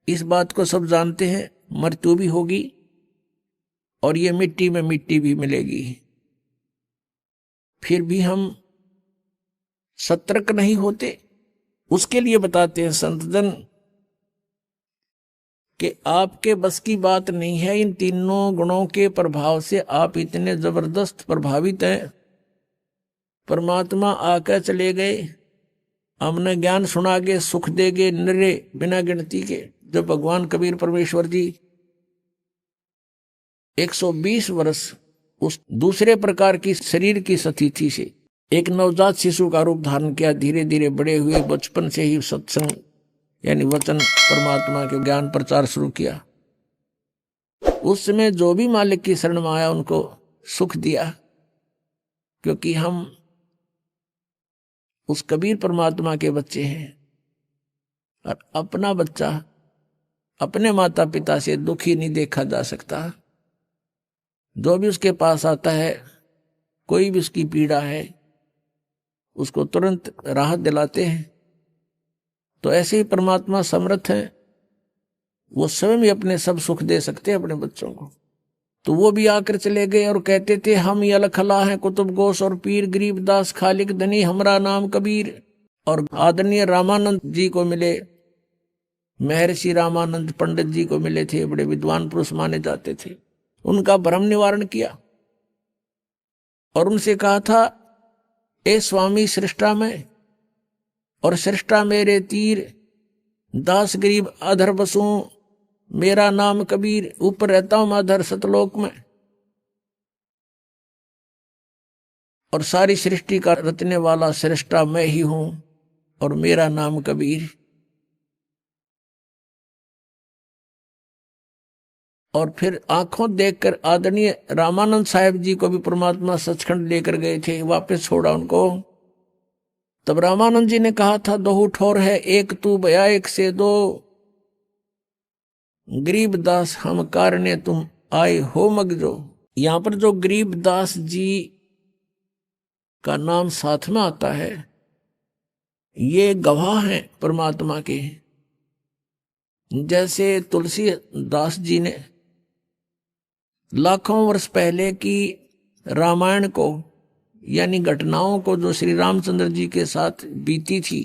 इस बात को सब जानते हैं, मृत्यु भी होगी और ये मिट्टी में मिट्टी भी मिलेगी। फिर भी हम सतर्क नहीं होते। उसके लिए बताते हैं संतजन कि आपके बस की बात नहीं है, इन तीनों गुणों के प्रभाव से आप इतने जबरदस्त प्रभावित हैं। परमात्मा आकर चले गए, हमने ज्ञान सुना के सुख देगे निरे बिना गिनती के। जब भगवान कबीर परमेश्वर जी 120 वर्ष उस दूसरे प्रकार की शरीर की स्थिति से एक नवजात शिशु का रूप धारण किया, धीरे धीरे बड़े हुए, बचपन से ही सत्संग यानी वचन परमात्मा के ज्ञान प्रचार शुरू किया। उस समय जो भी मालिक की शरण में आया उनको सुख दिया, क्योंकि हम उस कबीर परमात्मा के बच्चे हैं। और अपना बच्चा अपने माता पिता से दुखी नहीं देखा जा सकता। जो भी उसके पास आता है, कोई भी उसकी पीड़ा है, उसको तुरंत राहत दिलाते हैं। तो ऐसे ही परमात्मा समर्थ है, वो स्वयं ही अपने सब सुख दे सकते हैं अपने बच्चों को। तो वो भी आकर चले गए और कहते थे, हम ये अलखला हैं कुतुब गोस और पीर, गरीबदास खालिक धनी हमरा नाम कबीर। और आदरणीय रामानंद जी को मिले, महर्षि रामानंद पंडित जी को मिले थे, बड़े विद्वान पुरुष माने जाते थे। उनका भ्रम निवारण किया और उनसे कहा था, ए स्वामी सृष्टा में और सृष्टा मेरे तीर, दास गरीब अधर बसूं, मेरा नाम कबीर, ऊपर रहता हूं मैं अधर सतलोक में, और सारी सृष्टि का रचने वाला सृष्टा मैं ही हूं और मेरा नाम कबीर। और फिर आंखों देखकर आदरणीय रामानंद साहेब जी को भी परमात्मा सचखंड लेकर गए थे, वापस छोड़ा उनको। तब रामानंद जी ने कहा था, दोहू ठोर है एक तू भया एक से दो, गरीबदास हम कारणे तुम आए हो मगजो। यहां पर जो गरीबदास जी का नाम साथ में आता है, ये गवाह हैं परमात्मा के। जैसे तुलसीदास जी ने लाखों वर्ष पहले की रामायण को यानी घटनाओं को जो श्री रामचंद्र जी के साथ बीती थी,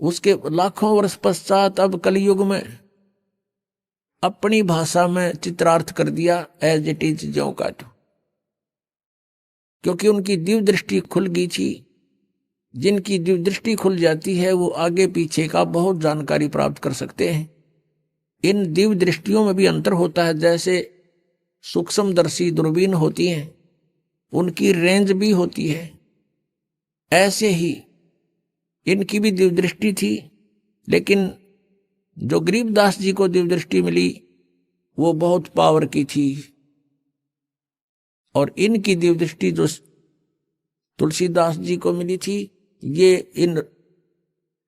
उसके लाखों वर्ष पश्चात अब कलयुग में अपनी भाषा में चित्रार्थ कर दिया, एज इट इज ज्यों का त्यों। क्योंकि उनकी दिव्य दृष्टि खुल गई थी। जिनकी दिव्य दृष्टि खुल जाती है वो आगे पीछे का बहुत जानकारी प्राप्त कर सकते हैं। इन दिव्य दृष्टियों में भी अंतर होता है। जैसे सूक्ष्मदर्शी दूरबीन होती हैं, उनकी रेंज भी होती है, ऐसे ही इनकी भी दिव्य दृष्टि थी। लेकिन जो गरीबदास जी को दिव्य दृष्टि मिली वो बहुत पावर की थी, और इनकी दिव्य दृष्टि जो तुलसीदास जी को मिली थी, ये इन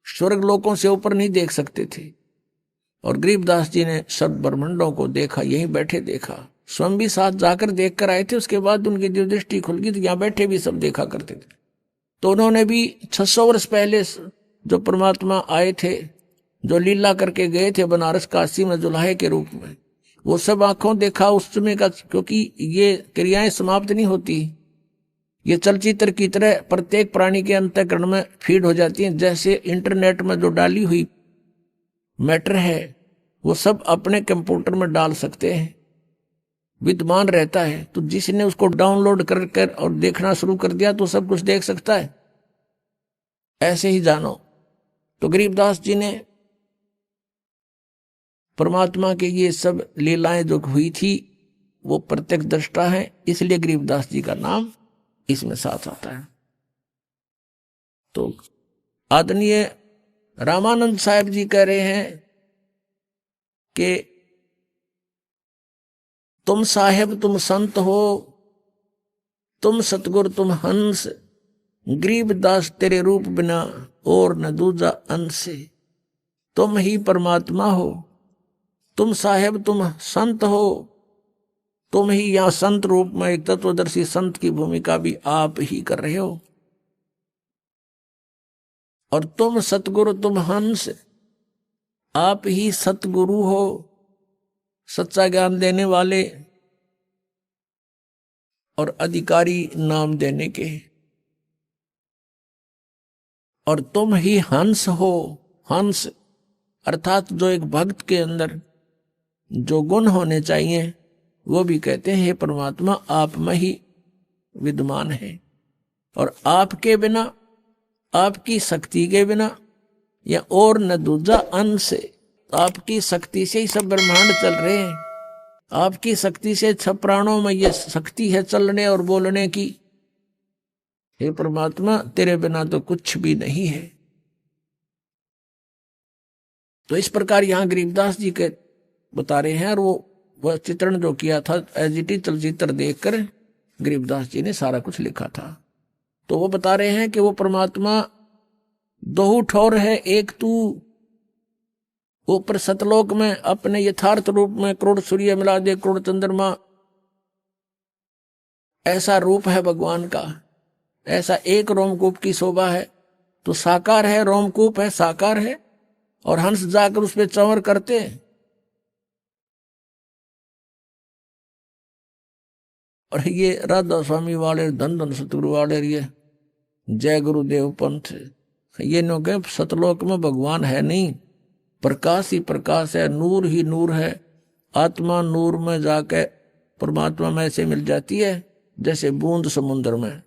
स्वर्ग लोकों से ऊपर नहीं देख सकते थे। और गरीबदास जी ने सब ब्रह्मांडों को देखा, यहीं बैठे देखा, स्वयं भी साथ जाकर देख कर आए थे। उसके बाद उनकी दिव्य दृष्टि खुल गई, तो यहाँ बैठे भी सब देखा करते थे। तो उन्होंने भी 600 वर्ष पहले जो परमात्मा आए थे, जो लीला करके गए थे बनारस काशी में जुलाहे के रूप में, वो सब आंखों देखा उस समय का। क्योंकि ये क्रियाएं समाप्त नहीं होती, ये चलचित्र की तरह प्रत्येक प्राणी के अंतःकरण में फीड हो जाती हैं। जैसे इंटरनेट में जो डाली हुई मैटर है वो सब अपने कंप्यूटर में डाल सकते हैं, विद्यमान रहता है। तो जिसने उसको डाउनलोड कर और देखना शुरू कर दिया तो सब कुछ देख सकता है। ऐसे ही जानो। तो गरीबदास जी ने परमात्मा के ये सब लीलाएं जो हुई थी वो प्रत्यक्ष दृष्टा है, इसलिए गरीबदास जी का नाम इसमें साथ आता है। तो आदरणीय रामानंद साहब जी कह रहे हैं कि तुम साहेब तुम संत हो, तुम सतगुर तुम हंस, गरीबदास तेरे रूप बिना और न दूजा अंश। तुम ही परमात्मा हो, तुम साहेब तुम संत हो, तुम ही यहां संत रूप में एक तत्वदर्शी संत की भूमिका भी आप ही कर रहे हो। और तुम सतगुरु तुम हंस, आप ही सतगुरु हो, सच्चा ज्ञान देने वाले और अधिकारी नाम देने के, और तुम ही हंस हो। हंस अर्थात जो एक भक्त के अंदर जो गुण होने चाहिए वो भी कहते हैं हे परमात्मा आप में ही विद्यमान है, और आपके बिना, आपकी शक्ति के बिना या और न दूजा अन्न से, आपकी शक्ति से ही सब ब्रह्मांड चल रहे हैं। आपकी शक्ति से सब प्राणों में ये शक्ति है चलने और बोलने की। हे परमात्मा तेरे बिना तो कुछ भी नहीं है। तो इस प्रकार यहां गरीबदास जी के बता रहे हैं, और वह चित्रण जो किया था एज इट इज चलचित्र देखकर गरीबदास जी ने सारा कुछ लिखा था। तो वो बता रहे हैं कि वो परमात्मा दो ठौर है, एक तू ऊपर सतलोक में अपने यथार्थ रूप में करोड़ सूर्य मिला दे करोड़ चंद्रमा, ऐसा रूप है भगवान का, ऐसा एक रोमकूप की शोभा है। तो साकार है, रोमकूप है, साकार है, और हंस जाकर उस पर चंवर करते। और ये राधा स्वामी वाले, धन धन सतगुरु वाले, ये जय गुरुदेव पंथ, ये नो के सतलोक में भगवान है नहीं, प्रकाश ही प्रकाश है, नूर ही नूर है। आत्मा नूर में जाके परमात्मा में ऐसे मिल जाती है जैसे बूंद समुद्र में।